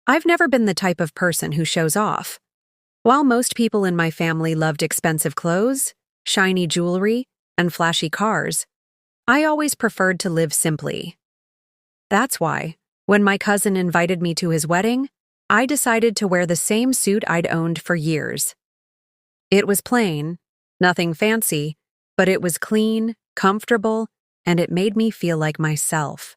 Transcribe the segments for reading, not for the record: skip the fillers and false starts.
I've never been the type of person who shows off. While most people in my family loved expensive clothes, shiny jewelry, and flashy cars, I always preferred to live simply. That's why, when my cousin invited me to his wedding, I decided to wear the same suit I'd owned for years. It was plain, nothing fancy, but it was clean, comfortable, and it made me feel like myself.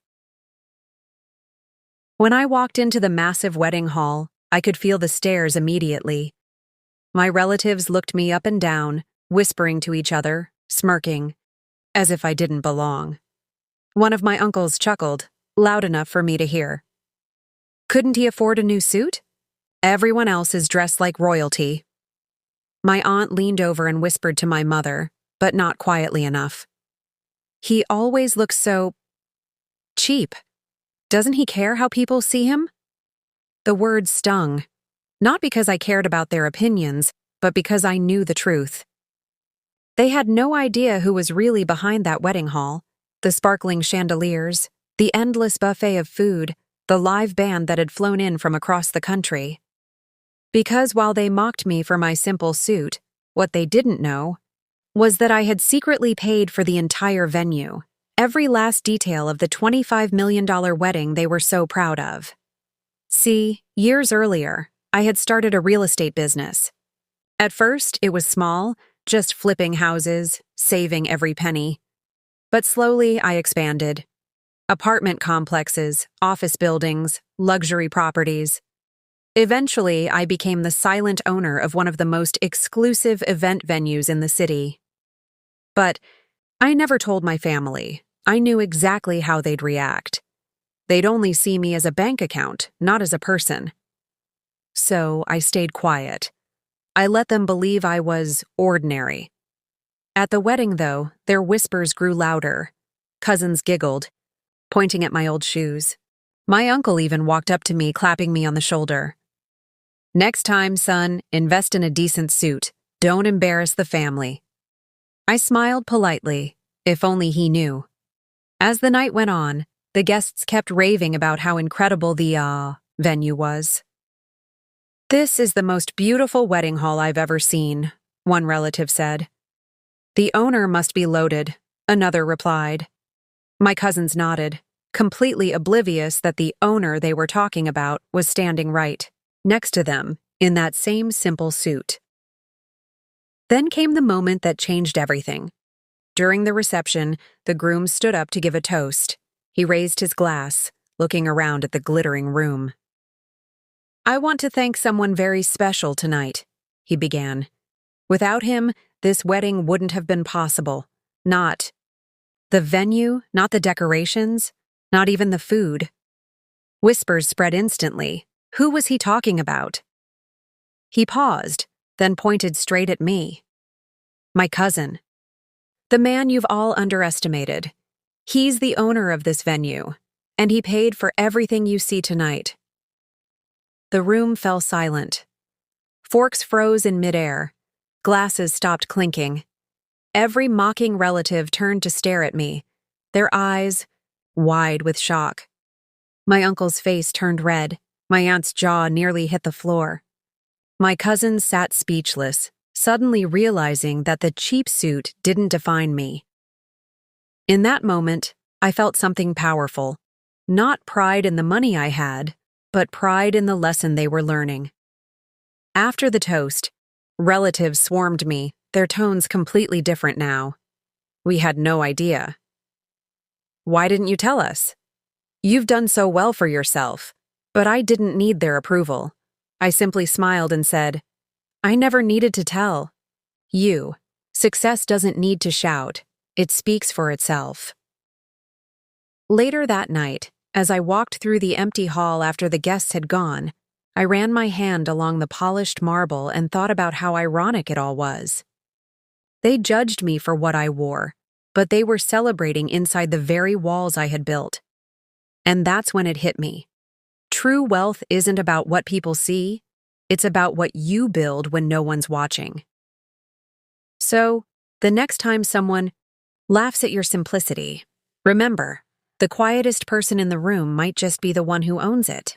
When I walked into the massive wedding hall, I could feel the stares immediately. My relatives looked me up and down, whispering to each other, smirking, as if I didn't belong. One of my uncles chuckled, loud enough for me to hear. Couldn't he afford a new suit? Everyone else is dressed like royalty. My aunt leaned over and whispered to my mother, but not quietly enough. He always looks so cheap. Doesn't he care how people see him? The words stung, not because I cared about their opinions, but because I knew the truth. They had no idea who was really behind that wedding hall, the sparkling chandeliers, the endless buffet of food, the live band that had flown in from across the country. Because while they mocked me for my simple suit, what they didn't know was that I had secretly paid for the entire venue, every last detail of the $25 million wedding they were so proud of. See, years earlier, I had started a real estate business. At first, it was small, just flipping houses, saving every penny. But slowly, I expanded. Apartment complexes, office buildings, luxury properties. Eventually, I became the silent owner of one of the most exclusive event venues in the city. But I never told my family. I knew exactly how they'd react. They'd only see me as a bank account, not as a person. So I stayed quiet. I let them believe I was ordinary. At the wedding, though, their whispers grew louder. Cousins giggled, pointing at my old shoes. My uncle even walked up to me, clapping me on the shoulder. Next time, son, invest in a decent suit. Don't embarrass the family. I smiled politely, if only he knew. As the night went on, the guests kept raving about how incredible the venue was. This is the most beautiful wedding hall I've ever seen, one relative said. The owner must be loaded, another replied. My cousins nodded, completely oblivious that the owner they were talking about was standing right next to them in that same simple suit. Then came the moment that changed everything. During the reception, the groom stood up to give a toast. He raised his glass, looking around at the glittering room. I want to thank someone very special tonight, he began. Without him, this wedding wouldn't have been possible. Not the venue, not the decorations, not even the food. Whispers spread instantly. Who was he talking about? He paused, then pointed straight at me. My cousin. The man you've all underestimated. He's the owner of this venue, and he paid for everything you see tonight. The room fell silent. Forks froze in midair. Glasses stopped clinking. Every mocking relative turned to stare at me, their eyes wide with shock. My uncle's face turned red. My aunt's jaw nearly hit the floor. My cousin sat speechless, suddenly realizing that the cheap suit didn't define me. In that moment, I felt something powerful. Not pride in the money I had, but pride in the lesson they were learning. After the toast, relatives swarmed me, their tones completely different now. We had no idea. Why didn't you tell us? You've done so well for yourself. But I didn't need their approval. I simply smiled and said, I never needed to tell. Success doesn't need to shout. It speaks for itself. Later that night, as I walked through the empty hall after the guests had gone, I ran my hand along the polished marble and thought about how ironic it all was. They judged me for what I wore, but they were celebrating inside the very walls I had built. And that's when it hit me. True wealth isn't about what people see, it's about what you build when no one's watching. So, the next time someone laughs at your simplicity, remember, the quietest person in the room might just be the one who owns it.